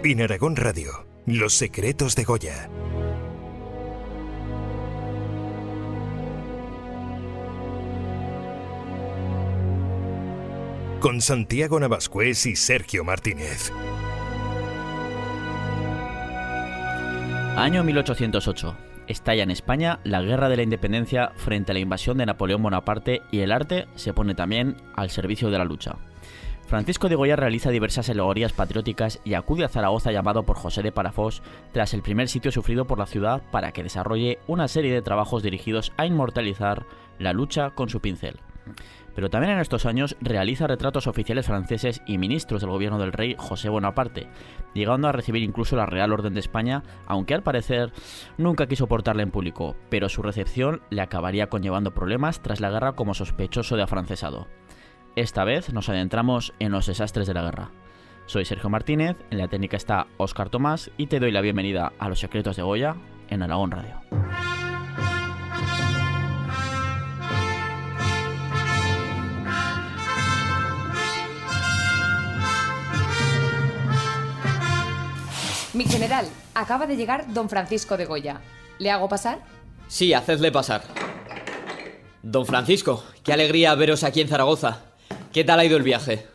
En Aragón Radio, Los secretos de Goya. Con Santiago Navascués y Sergio Martínez. Año 1808. Estalla en España la Guerra de la Independencia frente a la invasión de Napoleón Bonaparte y el arte se pone también al servicio de la lucha. Francisco de Goya realiza diversas alegorías patrióticas y acude a Zaragoza llamado por José de Palafox tras el primer sitio sufrido por la ciudad para que desarrolle una serie de trabajos dirigidos a inmortalizar la lucha con su pincel. Pero también en estos años realiza retratos oficiales franceses y ministros del gobierno del rey José Bonaparte, llegando a recibir incluso la Real Orden de España, aunque al parecer nunca quiso portarla en público, pero su recepción le acabaría conllevando problemas tras la guerra como sospechoso de afrancesado. Esta vez nos adentramos en los desastres de la guerra. Soy Sergio Martínez, en la técnica está Óscar Tomás y te doy la bienvenida a Los secretos de Goya en Aragón Radio. Mi general, acaba de llegar don Francisco de Goya. ¿Le hago pasar? Sí, hacedle pasar. Don Francisco, qué alegría veros aquí en Zaragoza. ¿Qué tal ha ido el viaje?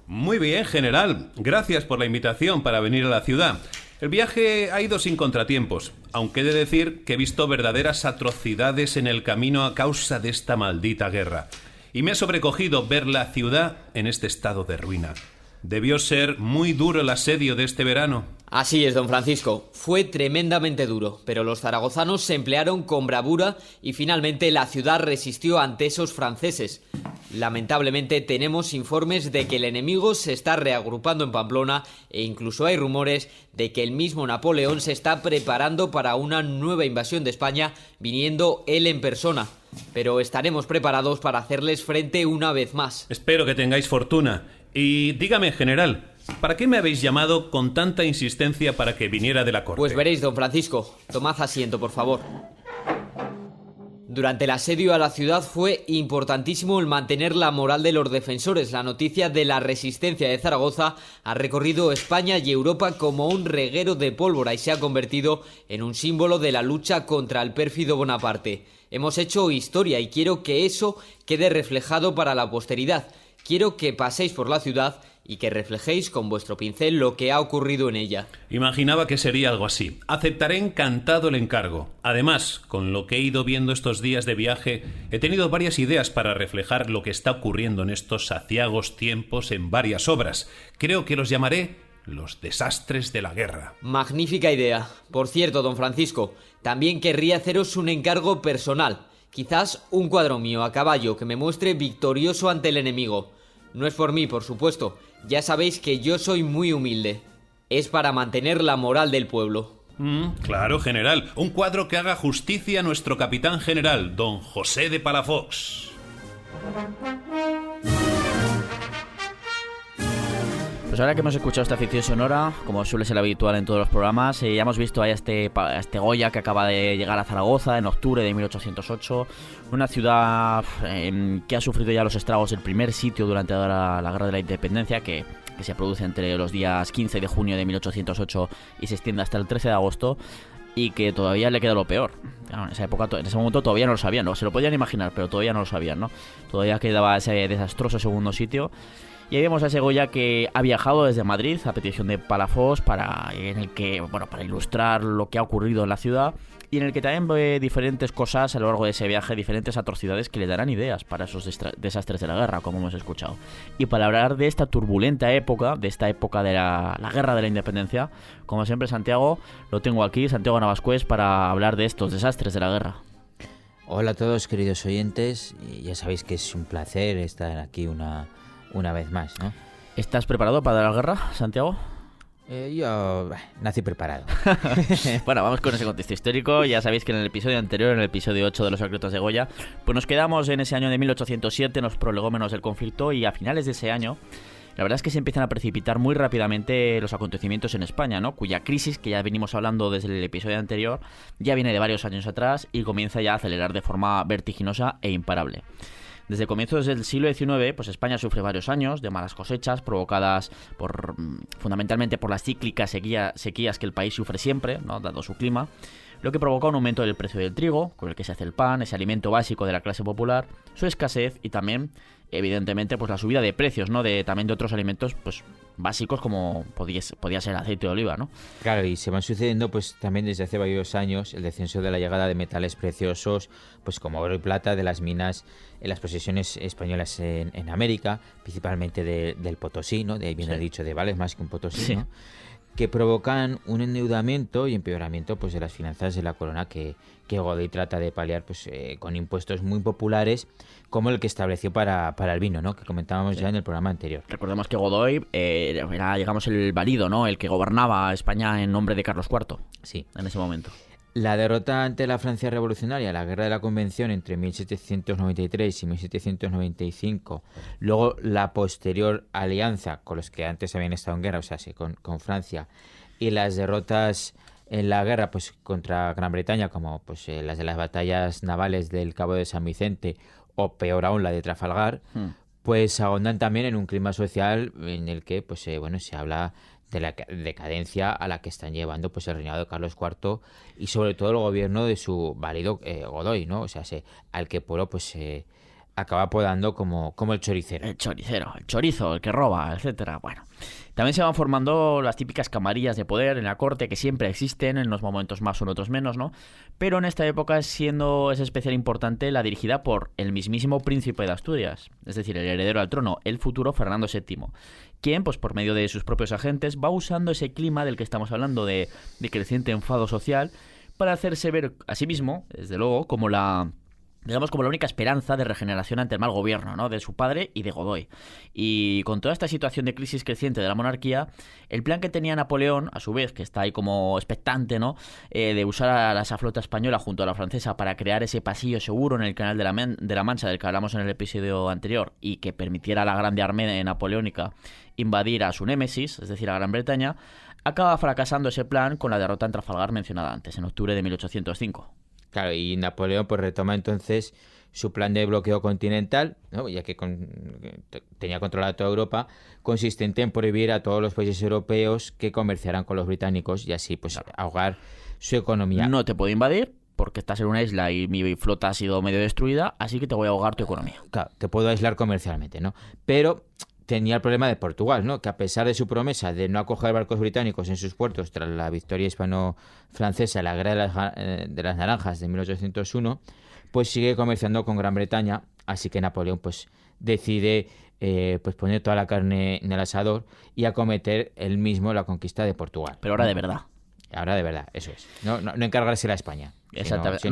Muy bien, general. Gracias por la invitación para venir a la ciudad. El viaje ha ido sin contratiempos, aunque he de decir que he visto verdaderas atrocidades en el camino a causa de esta maldita guerra. Y me ha sobrecogido ver la ciudad en este estado de ruina. Debió ser muy duro el asedio de este verano. Así es, don Francisco. Fue tremendamente duro, pero los zaragozanos se emplearon con bravura y finalmente la ciudad resistió ante esos franceses. Lamentablemente tenemos informes de que el enemigo se está reagrupando en Pamplona e incluso hay rumores de que el mismo Napoleón se está preparando para una nueva invasión de España, viniendo él en persona. Pero estaremos preparados para hacerles frente una vez más. Espero que tengáis fortuna. Y dígame, general, ¿para qué me habéis llamado con tanta insistencia para que viniera de la corte? Pues veréis, don Francisco. Tomad asiento, por favor. Durante el asedio a la ciudad fue importantísimo el mantener la moral de los defensores. La noticia de la resistencia de Zaragoza ha recorrido España y Europa como un reguero de pólvora y se ha convertido en un símbolo de la lucha contra el pérfido Bonaparte. Hemos hecho historia y quiero que eso quede reflejado para la posteridad. Quiero que paséis por la ciudad y que reflejéis con vuestro pincel lo que ha ocurrido en ella. Imaginaba que sería algo así. Aceptaré encantado el encargo. Además, con lo que he ido viendo estos días de viaje, he tenido varias ideas para reflejar lo que está ocurriendo en estos aciagos tiempos en varias obras. Creo que los llamaré Los desastres de la guerra. Magnífica idea. Por cierto, don Francisco, también querría haceros un encargo personal. Quizás un cuadro mío a caballo que me muestre victorioso ante el enemigo. No es por mí, por supuesto. Ya sabéis que yo soy muy humilde. Es para mantener la moral del pueblo. Claro, general. Un cuadro que haga justicia a nuestro capitán general, don José de Palafox. Pues ahora que hemos escuchado esta ficción sonora, como suele ser habitual en todos los programas, ya hemos visto ahí a este Goya que acaba de llegar a Zaragoza en octubre de 1808, una ciudad que ha sufrido ya los estragos del primer sitio durante la Guerra de la Independencia, que se produce entre los días 15 de junio de 1808 y se extiende hasta el 13 de agosto, y que todavía le queda lo peor. Claro, en ese momento todavía no lo sabían, ¿no? Se lo podían imaginar, pero todavía no lo sabían, ¿no? Todavía quedaba ese desastroso segundo sitio. Y ahí vemos a ese Goya que ha viajado desde Madrid a petición de Palafox para ilustrar lo que ha ocurrido en la ciudad y en el que también ve diferentes cosas a lo largo de ese viaje, diferentes atrocidades que le darán ideas para esos desastres de la guerra, como hemos escuchado. Y para hablar de esta turbulenta época, de esta época de la Guerra de la Independencia, como siempre, Santiago, lo tengo aquí, Santiago Navascués, para hablar de estos desastres de la guerra. Hola a todos, queridos oyentes, y ya sabéis que es un placer estar aquí una vez más, ¿no? ¿Estás preparado para la guerra, Santiago? Yo nací preparado. Bueno, vamos con ese contexto histórico. Ya sabéis que en el episodio anterior, en el episodio 8 de Los secretos de Goya, pues nos quedamos en ese año de 1807, en los prolegómenos del conflicto, y a finales de ese año, la verdad es que se empiezan a precipitar muy rápidamente los acontecimientos en España, ¿no? Cuya crisis, que ya venimos hablando desde el episodio anterior, ya viene de varios años atrás y comienza ya a acelerar de forma vertiginosa e imparable. Desde comienzos del siglo XIX, pues España sufre varios años de malas cosechas provocadas fundamentalmente por las cíclicas sequías que el país sufre siempre, ¿no? Dado su clima, lo que provoca un aumento del precio del trigo, con el que se hace el pan, ese alimento básico de la clase popular, su escasez y también, evidentemente, pues la subida de precios, ¿no? También de otros alimentos, pues básicos como podía ser el aceite de oliva, ¿no? Claro, y se van sucediendo pues también desde hace varios años el descenso de la llegada de metales preciosos, pues como oro y plata de las minas en las posesiones españolas en América, principalmente del Potosí, ¿no? De ahí viene el dicho de vales más que un Potosí, ¿no? Que provocan un endeudamiento y empeoramiento pues de las finanzas de la corona que Godoy trata de paliar pues con impuestos muy populares como el que estableció para el vino, ¿no? Que comentábamos ya en el programa anterior. Recordemos que Godoy era, digamos, el valido, ¿no? El que gobernaba España en nombre de Carlos IV. Sí. En ese momento. La derrota ante la Francia revolucionaria, la Guerra de la Convención entre 1793 y 1795, luego la posterior alianza con los que antes habían estado en guerra, o sea, sí, con Francia, y las derrotas en la guerra pues contra Gran Bretaña, como pues las de las batallas navales del Cabo de San Vicente, o peor aún la de Trafalgar, pues ahondan también en un clima social en el que pues se habla de la decadencia a la que están llevando pues el reinado de Carlos IV y sobre todo el gobierno de su valido Godoy, ¿no? O sea, al que Polo pues acaba apodando como el choricero. El choricero, el chorizo, el que roba, etcétera. Bueno, también se van formando las típicas camarillas de poder en la corte que siempre existen, en unos momentos más o en otros menos, ¿no? Pero en esta época es especial importante la dirigida por el mismísimo príncipe de Asturias, es decir, el heredero al trono, el futuro Fernando VII, quien, pues por medio de sus propios agentes, va usando ese clima del que estamos hablando de creciente enfado social para hacerse ver a sí mismo, desde luego, como la única esperanza de regeneración ante el mal gobierno, ¿no? De su padre y de Godoy. Y con toda esta situación de crisis creciente de la monarquía, el plan que tenía Napoleón, a su vez, que está ahí como expectante, ¿no? De usar a esa flota española junto a la francesa para crear ese pasillo seguro en el canal de la Mancha del que hablamos en el episodio anterior y que permitiera a la grande armada napoleónica invadir a su némesis, es decir, a Gran Bretaña, acaba fracasando ese plan con la derrota en Trafalgar mencionada antes, en octubre de 1805. Claro, y Napoleón pues retoma entonces su plan de bloqueo continental, ¿no? Ya que tenía controlada toda Europa, consistente en prohibir a todos los países europeos que comerciaran con los británicos y así pues ahogar su economía. No te puedo invadir porque estás en una isla y mi flota ha sido medio destruida, así que te voy a ahogar tu economía. Claro, te puedo aislar comercialmente, ¿no? Pero tenía el problema de Portugal, ¿no? Que a pesar de su promesa de no acoger barcos británicos en sus puertos tras la victoria hispano-francesa en la Guerra de las Naranjas de 1801, pues sigue comerciando con Gran Bretaña, así que Napoleón pues decide pues poner toda la carne en el asador y acometer él mismo la conquista de Portugal. Pero ahora de verdad. Ahora de verdad, eso es. No encargársela a España. Exactamente.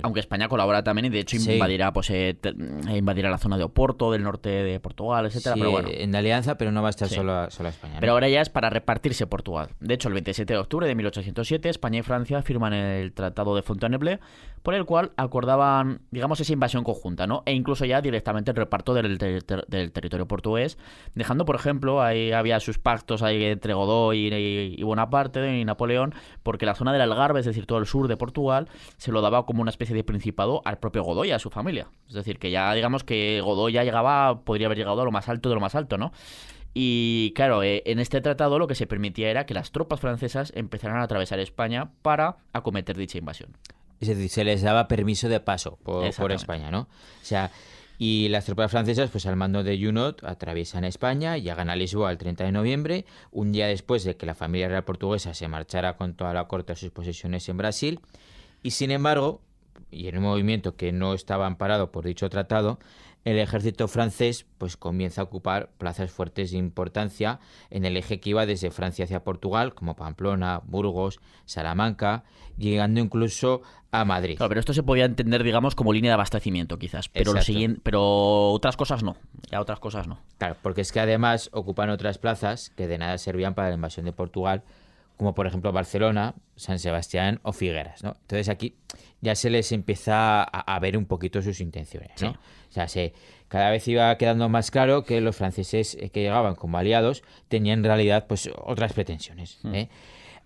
Aunque España colabora también y de hecho invadirá la zona de Oporto, del norte de Portugal, etcétera. Sí, pero bueno, en alianza, pero no va a estar solo España, ¿no? Pero ahora ya es para repartirse Portugal. De hecho, el 27 de octubre de 1807, España y Francia firman el Tratado de Fontainebleau, por el cual acordaban, digamos, esa invasión conjunta, ¿no? E incluso ya directamente el reparto del territorio portugués, dejando, por ejemplo, ahí había sus pactos ahí entre Godoy y Bonaparte y Napoleón, porque la zona del Algarve, es decir, todo el sur de Portugal, se lo daba como una especie de principado al propio Godoy, a su familia. Es decir, que ya digamos que Godoy ya podría haber llegado a lo más alto de lo más alto, ¿no? Y claro, en este tratado lo que se permitía era que las tropas francesas empezaran a atravesar España para acometer dicha invasión. Es decir, se les daba permiso de paso por España, ¿no? O sea, y las tropas francesas, pues al mando de Junot, atraviesan España y llegan a Lisboa el 30 de noviembre, un día después de que la familia real portuguesa se marchara con toda la corte a sus posesiones en Brasil. Y sin embargo, y en un movimiento que no estaba amparado por dicho tratado, el ejército francés pues comienza a ocupar plazas fuertes de importancia en el eje que iba desde Francia hacia Portugal, como Pamplona, Burgos, Salamanca, llegando incluso a Madrid. Claro, pero esto se podía entender, digamos, como línea de abastecimiento, quizás. Pero otras cosas no. Ya otras cosas no. Claro, porque es que además ocupan otras plazas que de nada servían para la invasión de Portugal, como por ejemplo Barcelona, San Sebastián o Figueras, ¿no? Entonces aquí ya se les empieza a ver un poquito sus intenciones, ¿no? Sí. O sea, cada vez iba quedando más claro que los franceses que llegaban como aliados tenían en realidad pues otras pretensiones,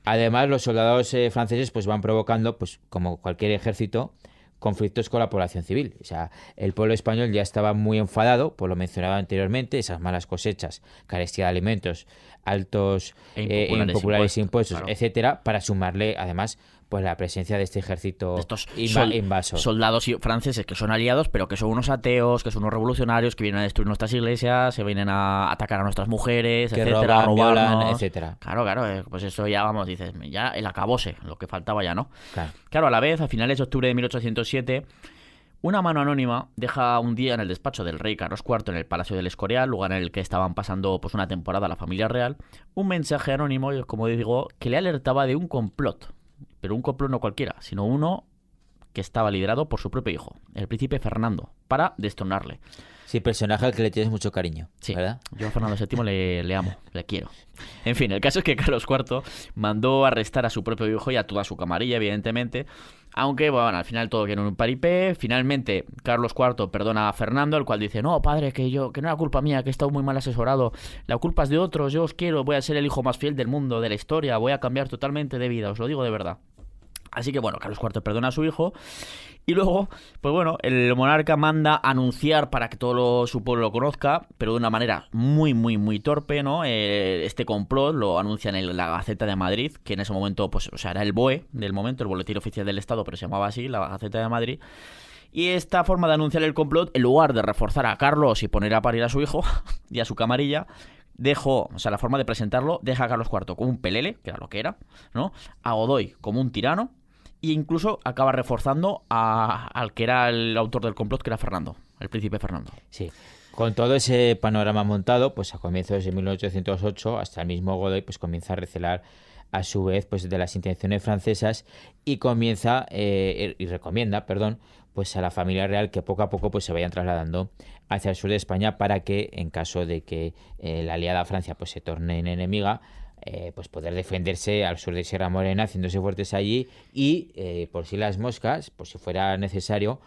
Además, los soldados franceses pues van provocando, pues como cualquier ejército, conflictos con la población civil. O sea, el pueblo español ya estaba muy enfadado, por lo mencionado anteriormente, esas malas cosechas, carestía de alimentos, altos impopulares impuestos, claro. etcétera, para sumarle, además, pues la presencia de este ejército De estos invasor. soldados franceses que son aliados, pero que son unos ateos, que son unos revolucionarios, que vienen a destruir nuestras iglesias, se vienen a atacar a nuestras mujeres, que etcétera, roban, violan, robarnos. etcétera. Claro, pues eso ya, vamos, dices, ya el acabose, lo que faltaba ya, ¿no? Claro. Claro, a la vez, a finales de octubre de 1807, una mano anónima deja un día en el despacho del rey Carlos IV en el Palacio del Escorial, lugar en el que estaban pasando pues una temporada la familia real, un mensaje anónimo, como digo, que le alertaba de un complot. Pero un complot no cualquiera, sino uno que estaba liderado por su propio hijo, el príncipe Fernando, para destronarle. Sí, personaje al que le tienes mucho cariño, Sí, ¿verdad? yo a Fernando VII le amo, le quiero. En fin, el caso es que Carlos IV mandó arrestar a su propio hijo y a toda su camarilla, evidentemente. Aunque, bueno, al final todo quedó en un paripé. Finalmente, Carlos IV perdona a Fernando, el cual dice, no, padre, que no era culpa mía, que he estado muy mal asesorado. La culpa es de otros, yo os quiero, voy a ser el hijo más fiel del mundo, de la historia, voy a cambiar totalmente de vida, os lo digo de verdad. Así que bueno, Carlos IV perdona a su hijo y luego, pues bueno, el monarca manda anunciar para que todo su pueblo lo conozca, pero de una manera muy, muy, muy torpe, ¿no? Este complot lo anuncian en la Gaceta de Madrid, que en ese momento, pues, o sea, era el BOE del momento, el Boletín Oficial del Estado, pero se llamaba así, la Gaceta de Madrid. Y esta forma de anunciar el complot, en lugar de reforzar a Carlos y poner a parir a su hijo y a su camarilla, la forma de presentarlo, deja a Carlos IV como un pelele, que era lo que era, ¿no? A Godoy como un tirano, e incluso acaba reforzando al que era el autor del complot, que era Fernando, el príncipe Fernando. Sí. Con todo ese panorama montado, pues a comienzos de 1808, hasta el mismo Godoy pues comienza a recelar a su vez pues de las intenciones francesas y recomienda, pues a la familia real que poco a poco pues se vayan trasladando hacia el sur de España para que, en caso de que la aliada Francia pues se torne en enemiga, pues poder defenderse al sur de Sierra Morena, haciéndose fuertes allí y, por si las moscas, por si fuera necesario,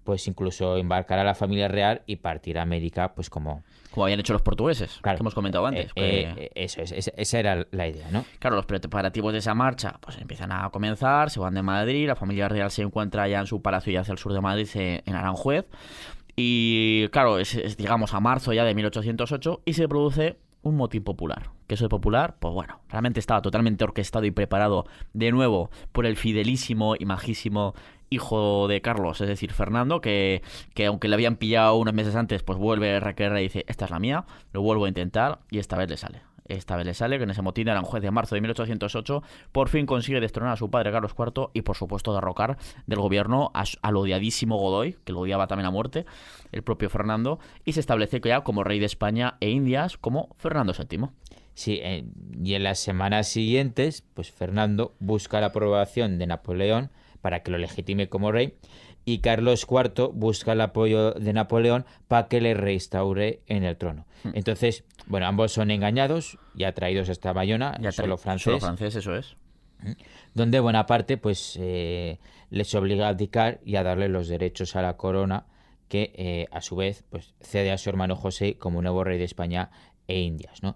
pues incluso embarcar a la familia real y partir a América, pues como habían hecho los portugueses, claro, que hemos comentado antes. Eso es, esa era la idea, ¿no? Claro, los preparativos de esa marcha pues empiezan a comenzar, se van de Madrid, la familia real se encuentra ya en su palacio ya hacia el sur de Madrid, en Aranjuez, y claro, es digamos a marzo ya de 1808 y se produce un motín popular. Que eso de popular, pues bueno, realmente estaba totalmente orquestado y preparado de nuevo por el fidelísimo y majísimo hijo de Carlos, es decir, Fernando, que aunque le habían pillado unos meses antes, pues vuelve a requerir y dice, esta es la mía, lo vuelvo a intentar y esta vez le sale. Esta vez le sale, que en ese motín de Aranjuez de marzo de 1808 por fin consigue destronar a su padre Carlos IV y por supuesto derrocar del gobierno al odiadísimo Godoy, que lo odiaba también a muerte, el propio Fernando, y se establece ya como rey de España e Indias como Fernando VII. Sí, y en las semanas siguientes, pues Fernando busca la aprobación de Napoleón para que lo legitime como rey, y Carlos IV busca el apoyo de Napoleón para que le reinstaure en el trono. Entonces, bueno, ambos son engañados y atraídos hasta Bayona, solo francés. Solo francés, eso es. Donde Bonaparte pues les obliga a abdicar y a darle los derechos a la corona, que a su vez pues cede a su hermano José como nuevo rey de España e Indias, ¿no?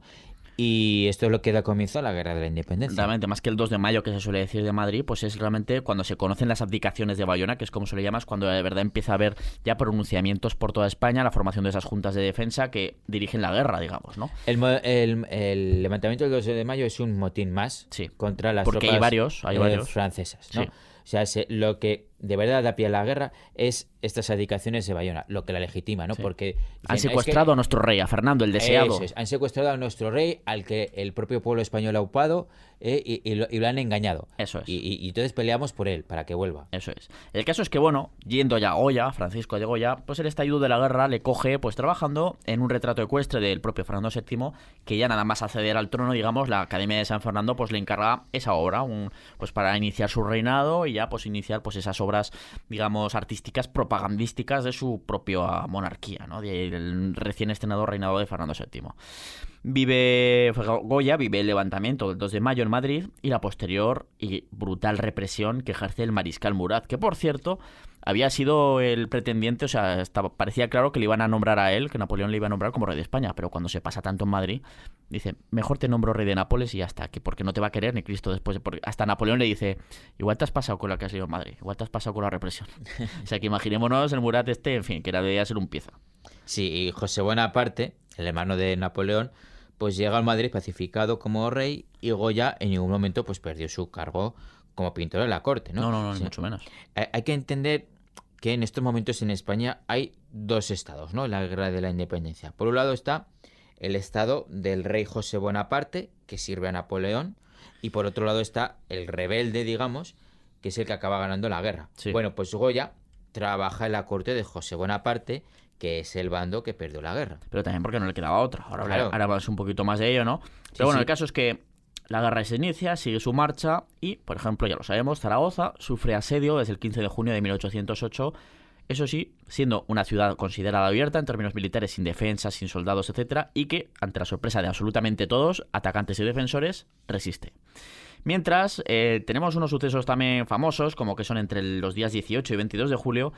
Y esto es lo que da comienzo a la Guerra de la Independencia. Realmente, más que el 2 de mayo que se suele decir de Madrid, pues es realmente cuando se conocen las abdicaciones de Bayona, que es como se le llama, es cuando de verdad empieza a haber ya pronunciamientos por toda España, la formación de esas juntas de defensa que dirigen la guerra, digamos, ¿no? El levantamiento del 2 de mayo es un motín más contra las tropas hay varios francesas, ¿no? Sí. O sea, lo que de verdad da pie a la guerra es estas abdicaciones de Bayona, lo que la legitima, ¿no? Sí. Porque han secuestrado a nuestro rey, a Fernando, el deseado. Eso es, han secuestrado a nuestro rey, al que el propio pueblo español ha upado, y lo han engañado. Eso es. Y entonces peleamos por él, para que vuelva. Eso es. El caso es que, bueno, yendo ya a Goya, Francisco de Goya, pues el estallido de la guerra le coge pues trabajando en un retrato ecuestre del propio Fernando VII, que ya nada más acceder al trono, digamos, la Academia de San Fernando pues le encarga esa obra, pues para iniciar su reinado y ya pues iniciar pues esas obras, digamos, artísticas, propagandísticas de su propia monarquía, ¿no? Del recién estrenado reinado de Fernando VII. Goya vive el levantamiento del 2 de mayo en Madrid y la posterior y brutal represión que ejerce el mariscal Murat, que por cierto había sido el pretendiente, o sea, parecía claro que le iban a nombrar a él, que Napoleón le iba a nombrar como rey de España, pero cuando se pasa tanto en Madrid, dice, mejor te nombro rey de Nápoles y ya está, que porque no te va a querer ni Cristo después, porque hasta Napoleón le dice, igual te has pasado con lo que has ido en Madrid, igual te has pasado con la represión. O sea, que imaginémonos el Murat en fin, que debería ser un pieza. Sí, y José Bonaparte, el hermano de Napoleón, pues llega al Madrid pacificado como rey y Goya en ningún momento pues perdió su cargo como pintor de la corte, ¿no? No, ni Sí. mucho menos. Hay que entender que en estos momentos en España hay dos estados, ¿no? En la guerra de la independencia. Por un lado está el estado del rey José Bonaparte, que sirve a Napoleón, y por otro lado está el rebelde, digamos, que es el que acaba ganando la guerra. Sí. Bueno, pues Goya trabaja en la corte de José Bonaparte, que es el bando que perdió la guerra. Pero también porque no le quedaba otra. Ahora Claro. hablamos un poquito más de ello, ¿no? Sí, Pero bueno, sí. el caso es que la guerra se inicia, sigue su marcha y, por ejemplo, ya lo sabemos, Zaragoza sufre asedio desde el 15 de junio de 1808. Eso sí, siendo una ciudad considerada abierta en términos militares, sin defensa, sin soldados, etcétera, y que, ante la sorpresa de absolutamente todos, atacantes y defensores, resiste. Mientras, tenemos unos sucesos también famosos, como que son entre los días 18 y 22 de julio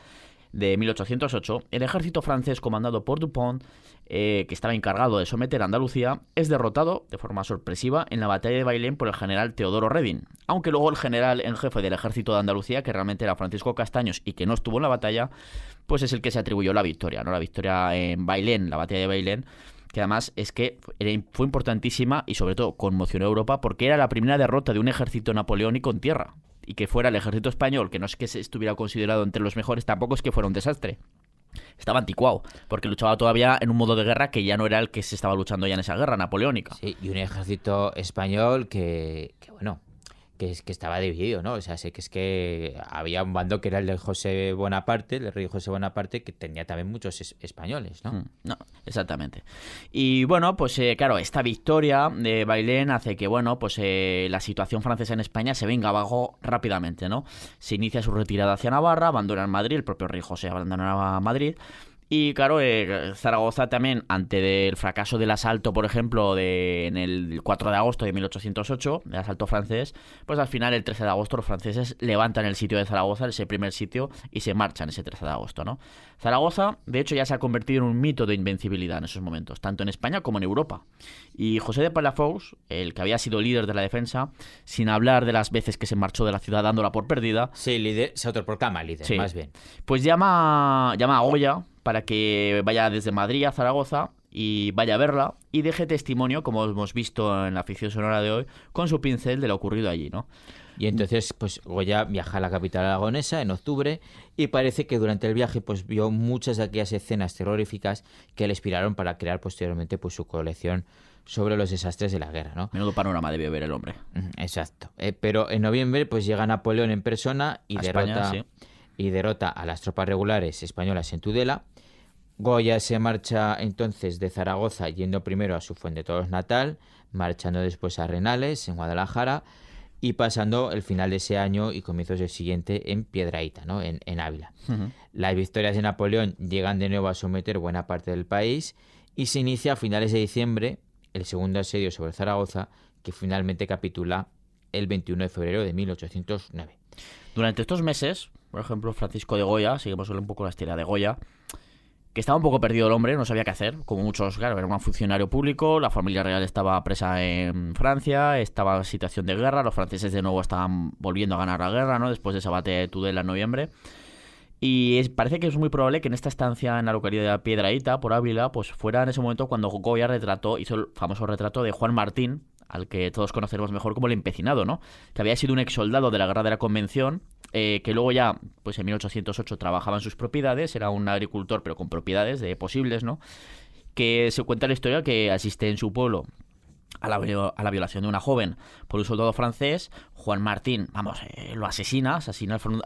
de 1808, el ejército francés comandado por Dupont, que estaba encargado de someter a Andalucía, es derrotado de forma sorpresiva en la batalla de Bailén por el general Teodoro Reding, aunque luego el general en jefe del ejército de Andalucía, que realmente era Francisco Castaños y que no estuvo en la batalla, pues es el que se atribuyó la victoria, ¿no? La victoria en Bailén, la batalla de Bailén, que además es que fue importantísima y sobre todo conmocionó a Europa porque era la primera derrota de un ejército napoleónico en tierra. Y que fuera el ejército español, que no es que se estuviera considerado entre los mejores, tampoco es que fuera un desastre. Estaba anticuado, porque luchaba todavía en un modo de guerra que ya no era el que se estaba luchando ya en esa guerra napoleónica. Sí, y un ejército español que bueno, que estaba dividido, ¿no? O sea, sé que es que había un bando que era el de José Bonaparte, el rey José Bonaparte, que tenía también muchos españoles, ¿no? No, exactamente. Y bueno, pues claro, esta victoria de Bailén hace que, bueno, pues la situación francesa en España se venga abajo rápidamente, ¿no? Se inicia su retirada hacia Navarra, abandonan Madrid, el propio rey José abandonaba Madrid. Y claro, Zaragoza también, ante el fracaso del asalto, por ejemplo, en el 4 de agosto de 1808, del asalto francés, pues al final, el 13 de agosto, los franceses levantan el sitio de Zaragoza, ese primer sitio, y se marchan ese 13 de agosto, ¿no? Zaragoza, de hecho, ya se ha convertido en un mito de invencibilidad en esos momentos, tanto en España como en Europa. Y José de Palafox, el que había sido líder de la defensa, sin hablar de las veces que se marchó de la ciudad dándola por perdida, Sí, líder, se autoproclama líder, Sí. más bien. pues llama a Goya para que vaya desde Madrid a Zaragoza y vaya a verla y deje testimonio, como hemos visto en la ficción sonora de hoy, con su pincel de lo ocurrido allí, ¿no? Y entonces, pues Goya viaja a la capital aragonesa en octubre y parece que durante el viaje pues vio muchas de aquellas escenas terroríficas que le inspiraron para crear posteriormente pues su colección sobre los desastres de la guerra, ¿no? Menudo panorama debió ver el hombre. Exacto. Pero en noviembre pues llega Napoleón en persona y A España, sí. derrota a las tropas regulares españolas en Tudela. Goya se marcha entonces de Zaragoza yendo primero a su Fuendetodos natal, marchando después a Renales, en Guadalajara, y pasando el final de ese año y comienzos del siguiente en Piedrahíta, ¿no? en Ávila. Ujú. Las victorias de Napoleón llegan de nuevo a someter buena parte del país y se inicia a finales de diciembre el segundo asedio sobre Zaragoza, que finalmente capitula el 21 de febrero de 1809. Durante estos meses, por ejemplo, Francisco de Goya, seguimos un poco la historia de Goya, que estaba un poco perdido el hombre, no sabía qué hacer, como muchos, claro, era un funcionario público, la familia real estaba presa en Francia, estaba en situación de guerra, los franceses de nuevo estaban volviendo a ganar la guerra, ¿no? Después de esa batalla de Tudela en noviembre. Y parece que es muy probable que en esta estancia en la localidad de Piedrahíta, por Ávila, pues fuera en ese momento cuando Goya hizo el famoso retrato de Juan Martín, al que todos conoceremos mejor como el empecinado, ¿no? Que había sido un exsoldado de la Guerra de la Convención, que luego ya, pues en 1808 trabajaba en sus propiedades, era un agricultor pero con propiedades de posibles, ¿no? Que se cuenta la historia que asiste en su pueblo a la violación de una joven por un soldado francés. Juan Martín, lo asesina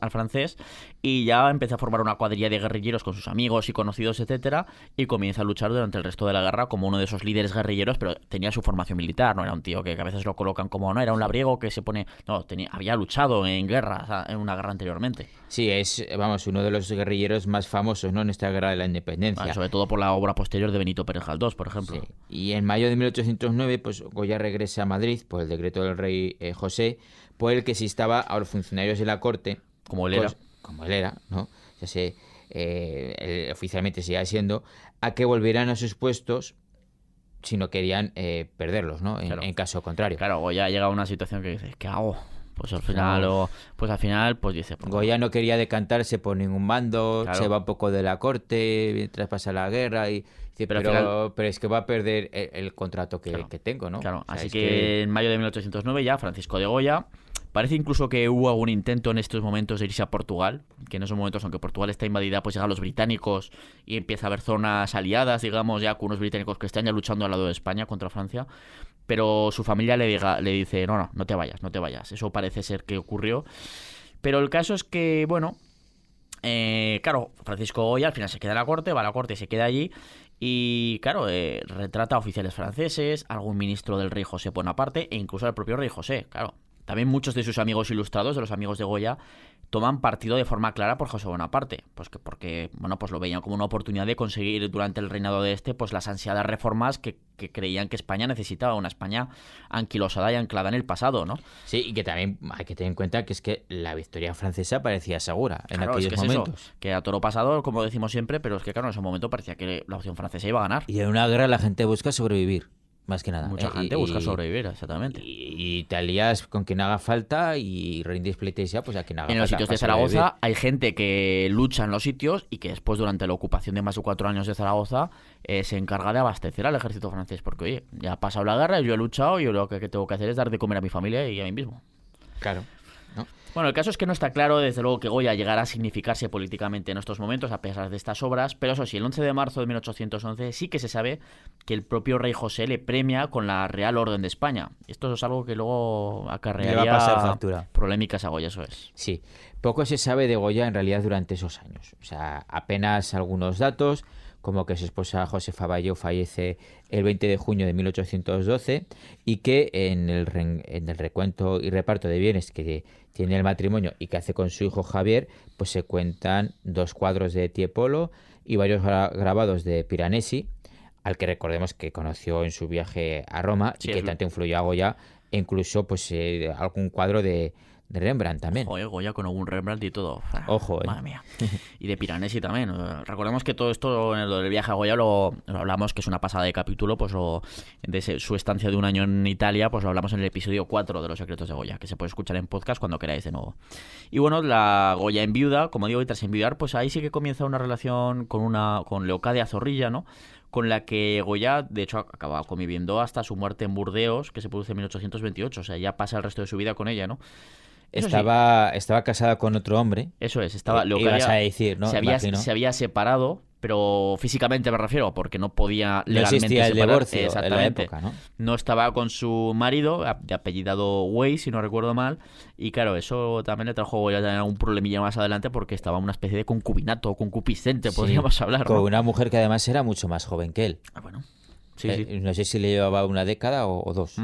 al francés y ya empieza a formar una cuadrilla de guerrilleros con sus amigos y conocidos, etcétera, y comienza a luchar durante el resto de la guerra como uno de esos líderes guerrilleros, pero tenía su formación militar, no era un tío que a veces lo colocan como, no, era un labriego que se pone... No, había luchado en guerra, o sea, en una guerra anteriormente. Sí, es, uno de los guerrilleros más famosos, ¿no?, en esta guerra de la independencia. Sobre todo por la obra posterior de Benito Pérez Galdós, por ejemplo. Sí. Y en mayo de 1809, pues Goya regresa a Madrid por el decreto del rey José, por el que se instaba a los funcionarios de la corte, como él era, ¿no? Oficialmente sigue siendo, a que volvieran a sus puestos si no querían perderlos, ¿no? En caso contrario. Claro, Goya llega a una situación que dice, ¿qué hago? Pues al final, dice... Pues, Goya no quería decantarse por ningún bando, claro. Se va un poco de la corte mientras pasa la guerra y dice, pero es que va a perder el contrato que tengo, ¿no? Claro, así que en mayo de 1809 ya Francisco de Goya... Parece incluso que hubo algún intento en estos momentos de irse a Portugal, que en esos momentos, aunque Portugal está invadida, pues llegan los británicos y empieza a haber zonas aliadas, digamos, ya con unos británicos que están ya luchando al lado de España contra Francia, pero su familia le dice, no te vayas. Eso parece ser que ocurrió, pero el caso es que, claro, Francisco Goya al final se queda en la corte, va a la corte y se queda allí. Y claro, retrata a oficiales franceses, algún ministro del rey José Bonaparte e incluso al propio rey José, claro. También muchos de sus amigos ilustrados, de los amigos de Goya, toman partido de forma clara por José Bonaparte, pues porque lo veían como una oportunidad de conseguir durante el reinado de pues las ansiadas reformas que creían que España necesitaba, una España anquilosada y anclada en el pasado, ¿no? Sí, y que también hay que tener en cuenta que es que la victoria francesa parecía segura en aquellos momentos. Eso, que a toro pasado, como decimos siempre, pero es que claro, en ese momento parecía que la opción francesa iba a ganar. Y en una guerra la gente busca sobrevivir. Más que nada. Mucha gente busca sobrevivir, exactamente. Y te alías con quien haga falta y rindes pleitesía pues a quien haga falta. En los sitios de Zaragoza hay gente que lucha en los sitios y que después, durante la ocupación de más de 4 años de Zaragoza, se encarga de abastecer al ejército francés. Porque, oye, ya ha pasado la guerra, yo he luchado y yo lo que tengo que hacer es dar de comer a mi familia y a mí mismo. Claro. ¿No? Bueno, el caso es que no está claro, desde luego, que Goya llegara a significarse políticamente en estos momentos, a pesar de estas obras, pero eso sí, el 11 de marzo de 1811 sí que se sabe que el propio rey José le premia con la Real Orden de España. Esto es algo que luego acarrearía le va a pasar factura. Polémicas a Goya, eso es. Sí, poco se sabe de Goya en realidad durante esos años. O sea, apenas algunos datos, como que su esposa Josefa Bayó fallece el 20 de junio de 1812 y que en el recuento y reparto de bienes que tiene el matrimonio y que hace con su hijo Javier, pues se cuentan 2 cuadros de Tiepolo y varios grabados de Piranesi, al que recordemos que conoció en su viaje a Roma y que tanto influyó a Goya, e incluso pues algún cuadro de Rembrandt también. Joder, Goya con algún Rembrandt y todo. Ojo, Madre mía. Y de Piranesi también. Recordemos que todo esto en el viaje a Goya lo hablamos, que es una pasada de capítulo, pues de su estancia de 1 año en Italia, pues lo hablamos en el episodio 4 de Los secretos de Goya, que se puede escuchar en podcast cuando queráis de nuevo. Y bueno, la Goya enviuda, como digo, y tras enviudar, pues ahí sí que comienza una relación con Leocadia Zorrilla, ¿no? Con la que Goya, de hecho, acaba conviviendo hasta su muerte en Burdeos, que se produce en 1828. O sea, ya pasa el resto de su vida con ella, ¿no? Estaba casada con otro hombre. Eso es, estaba Leocadia, ibas a decir, ¿no? Se había separado, pero físicamente me refiero, porque no podía legalmente existía el separar. divorcio Exactamente. en la época, ¿no? No estaba con su marido, de apellidado Way, si no recuerdo mal, y claro, eso también le trajo ya un problemilla más adelante porque estaba en una especie de concubinato, concupiscente, podríamos hablar, ¿no? Con una mujer que además era mucho más joven que él. Bueno. Sí. No sé si le llevaba una década o 2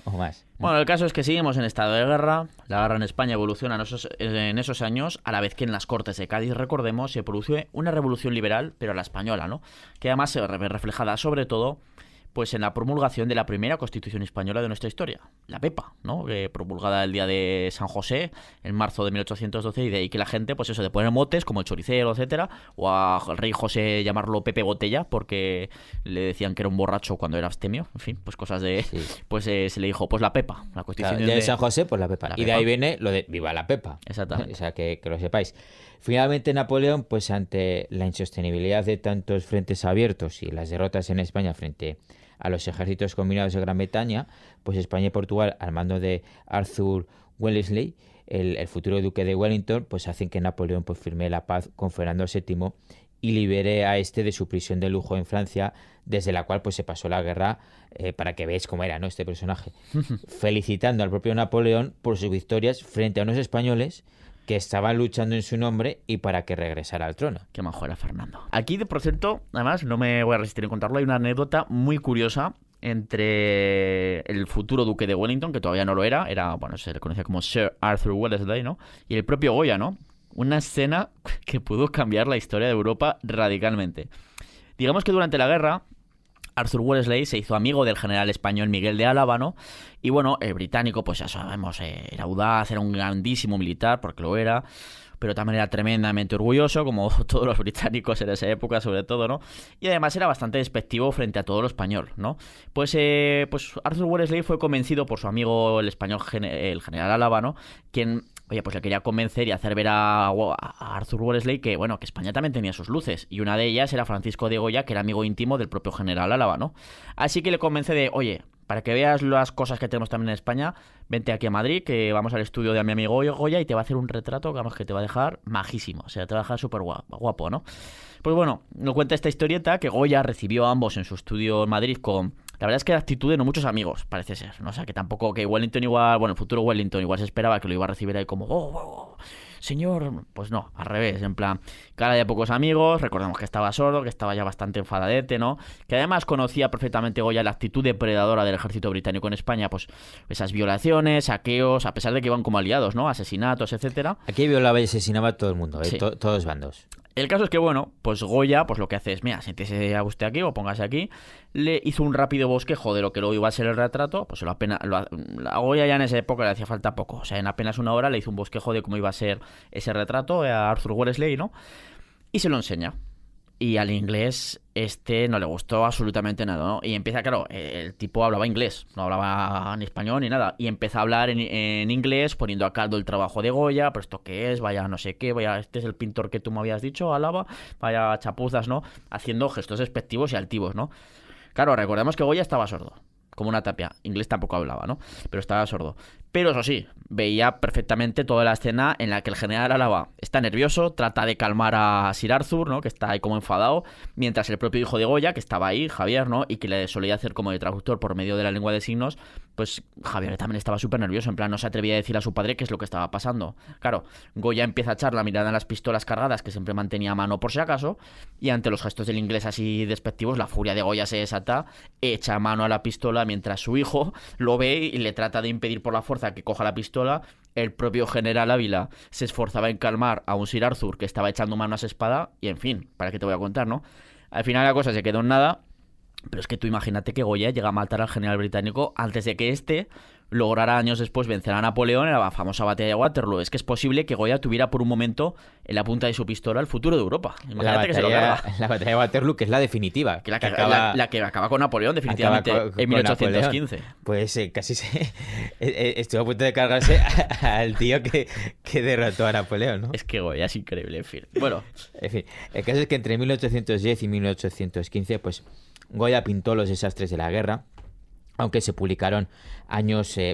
o más. Bueno, el caso es que seguimos en estado de guerra. La guerra en España evoluciona en esos años, a la vez que en las Cortes de Cádiz, recordemos, se produce una revolución liberal, pero a la española, ¿no? Que además se ve reflejada sobre todo pues en la promulgación de la primera Constitución española de nuestra historia, la Pepa, ¿no? Promulgada el día de San José, en marzo de 1812, y de ahí que la gente, pues eso, de poner motes como el choricero, etcétera, o al rey José llamarlo Pepe Botella, porque le decían que era un borracho cuando era abstemio, en fin, pues cosas de... Sí. Pues se le dijo, pues la Pepa, la Constitución de San José, pues la Pepa. Y de ahí viene lo de Viva la Pepa. Exactamente. O sea, que lo sepáis. Finalmente Napoleón, pues ante la insostenibilidad de tantos frentes abiertos y las derrotas en España frente a los ejércitos combinados de Gran Bretaña, pues España y Portugal, al mando de Arthur Wellesley, el futuro duque de Wellington, pues hacen que Napoleón pues firme la paz con Fernando VII y libere a este de su prisión de lujo en Francia, desde la cual pues se pasó la guerra, para que veáis cómo era, ¿no?, este personaje, felicitando al propio Napoleón por sus victorias frente a unos españoles que estaban luchando en su nombre y para que regresara al trono. Qué majo era Fernando. Aquí, por cierto, además, no me voy a resistir en contarlo, hay una anécdota muy curiosa entre el futuro duque de Wellington, que todavía no lo era, bueno, se le conocía como Sir Arthur Wellesley, ¿no?, y el propio Goya, ¿no? Una escena que pudo cambiar la historia de Europa radicalmente. Digamos que durante la guerra, Arthur Wellesley se hizo amigo del general español Miguel de Álava, ¿no? Y bueno, el británico, pues ya sabemos, era audaz, era un grandísimo militar, porque lo era, pero también era tremendamente orgulloso, como todos los británicos en esa época, sobre todo, ¿no? Y además era bastante despectivo frente a todo lo español, ¿no? Pues Arthur Wellesley fue convencido por su amigo el español, el general Álava, ¿no?, quien... Oye, pues le quería convencer y hacer ver a Arthur Wellesley que, bueno, que España también tenía sus luces. Y una de ellas era Francisco de Goya, que era amigo íntimo del propio general Álava, ¿no? Así que le convence de, oye, para que veas las cosas que tenemos también en España, vente aquí a Madrid, que vamos al estudio de mi amigo Goya y te va a hacer un retrato, vamos, que te va a dejar majísimo. O sea, te va a dejar súper guapo, ¿no? Pues bueno, nos cuenta esta historieta que Goya recibió a ambos en su estudio en Madrid con... La verdad es que la actitud de no muchos amigos, parece ser, ¿no? O sea, que tampoco, que Wellington igual, bueno, el futuro Wellington igual se esperaba que lo iba a recibir ahí como, señor, pues no, al revés, en plan, cara de pocos amigos, recordemos que estaba sordo, que estaba ya bastante enfadadete, ¿no? Que además conocía perfectamente Goya la actitud depredadora del ejército británico en España, pues esas violaciones, saqueos, a pesar de que iban como aliados, ¿no? Asesinatos, etcétera. Aquí violaba y asesinaba a todo el mundo, Sí. Todos bandos. El caso es que, bueno, pues Goya, pues lo que hace es, mira, siéntese a usted aquí o póngase aquí, le hizo un rápido bosquejo de lo que luego iba a ser el retrato, pues a Goya ya en esa época le hacía falta poco, o sea, en apenas una hora le hizo un bosquejo de cómo iba a ser ese retrato a Arthur Wellesley, ¿no? Y se lo enseña. Y al inglés no le gustó absolutamente nada, ¿no? Y empieza, claro, el tipo hablaba inglés, no hablaba ni español ni nada. Y empieza a hablar en inglés, poniendo a caldo el trabajo de Goya, pero ¿esto qué es? Vaya no sé qué, vaya, este es el pintor que tú me habías dicho, Álava, vaya chapuzas, ¿no? Haciendo gestos despectivos y altivos, ¿no? Claro, recordemos que Goya estaba sordo, como una tapia. Inglés tampoco hablaba, ¿no? Pero estaba sordo. Pero eso sí, veía perfectamente toda la escena en la que el general Álava está nervioso, trata de calmar a Sir Arthur, ¿no?, que está ahí como enfadado, mientras el propio hijo de Goya, que estaba ahí, Javier, ¿no?, y que le solía hacer como de traductor por medio de la lengua de signos, pues Javier también estaba súper nervioso, en plan no se atrevía a decir a su padre qué es lo que estaba pasando. Claro, Goya empieza a echar la mirada en las pistolas cargadas que siempre mantenía a mano por si acaso, y ante los gestos del inglés así despectivos, la furia de Goya se desata, echa mano a la pistola mientras su hijo lo ve y le trata de impedir por la fuerza que coja la pistola. El propio general Ávila se esforzaba en calmar a un Sir Arthur que estaba echando mano a esa espada y, en fin, ¿para qué te voy a contar, no? Al final la cosa se quedó en nada, pero es que tú imagínate que Goya llega a matar al general británico antes de que éste lograra años después vencer a Napoleón en la famosa batalla de Waterloo. Es que es posible que Goya tuviera por un momento en la punta de su pistola el futuro de Europa. Imagínate que se lo carga. La batalla de Waterloo, que es la definitiva. La que acaba con Napoleón, definitivamente, en 1815. Napoleón. Pues casi estuvo a punto de cargarse al tío que derrotó a Napoleón, ¿no? Es que Goya es increíble, en fin. Bueno. En fin, el caso es que entre 1810 y 1815, pues Goya pintó los desastres de la guerra, aunque se publicaron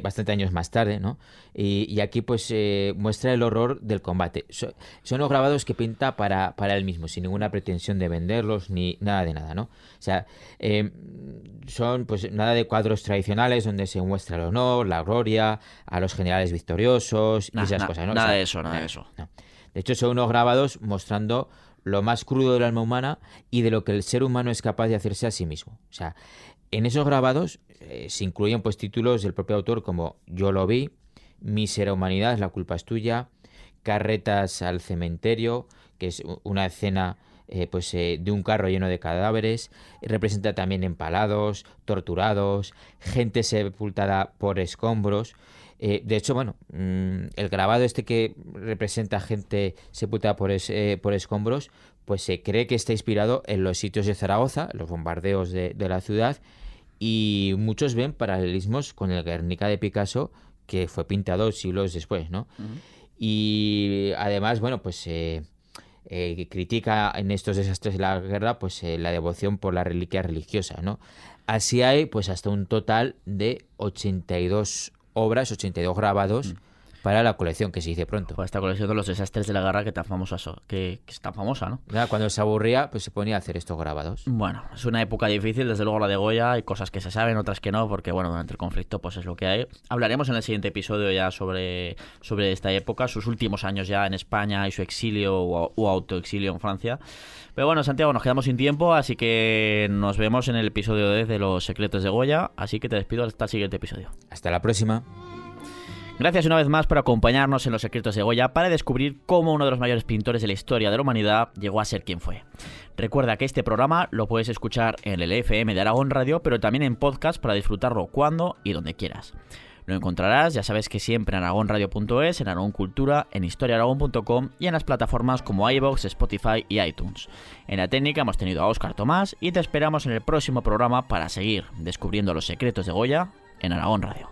bastante años más tarde, ¿no? Y aquí pues muestra el horror del combate. Son los grabados que pinta para él mismo, sin ninguna pretensión de venderlos ni nada de nada, ¿no? O sea, son pues nada de cuadros tradicionales donde se muestra el honor, la gloria, a los generales victoriosos y esas cosas, ¿no? Nada de eso. No. De hecho, son unos grabados mostrando lo más crudo del alma humana y de lo que el ser humano es capaz de hacerse a sí mismo. O sea, en esos grabados se incluyen pues títulos del propio autor como Yo lo vi, Mísera humanidad, la culpa es tuya, Carretas al cementerio, que es una escena de un carro lleno de cadáveres, representa también empalados, torturados, gente sepultada por escombros. De hecho, bueno, el grabado que representa gente sepultada por escombros, pues se cree que está inspirado en los sitios de Zaragoza, los bombardeos de la ciudad, y muchos ven paralelismos con el Guernica de Picasso, que fue pintado siglos después, ¿no? Uh-huh. Y además, bueno, pues critica en estos desastres de la guerra pues la devoción por la reliquia religiosa, ¿no? Así hay pues hasta un total de 82 obras, 82 grabados para la colección, que se dice pronto. Pues esta colección de los desastres de la guerra que tan famosa, que es tan famosa, ¿no? Nada, cuando se aburría, pues se ponía a hacer estos grabados. Bueno, es una época difícil, desde luego la de Goya, hay cosas que se saben, otras que no, porque bueno, durante el conflicto pues es lo que hay. Hablaremos en el siguiente episodio ya sobre esta época, sus últimos años ya en España y su exilio o autoexilio en Francia. Pero bueno, Santiago, nos quedamos sin tiempo, así que nos vemos en el episodio 10 de Los secretos de Goya, así que te despido hasta el siguiente episodio. Hasta la próxima. Gracias una vez más por acompañarnos en Los secretos de Goya para descubrir cómo uno de los mayores pintores de la historia de la humanidad llegó a ser quien fue. Recuerda que este programa lo puedes escuchar en el FM de Aragón Radio, pero también en podcast para disfrutarlo cuando y donde quieras. Lo encontrarás, ya sabes que siempre en aragonradio.es, en Aragón Cultura, en historiaaragón.com y en las plataformas como iVoox, Spotify y iTunes. En la técnica hemos tenido a Óscar Tomás y te esperamos en el próximo programa para seguir descubriendo los secretos de Goya en Aragón Radio.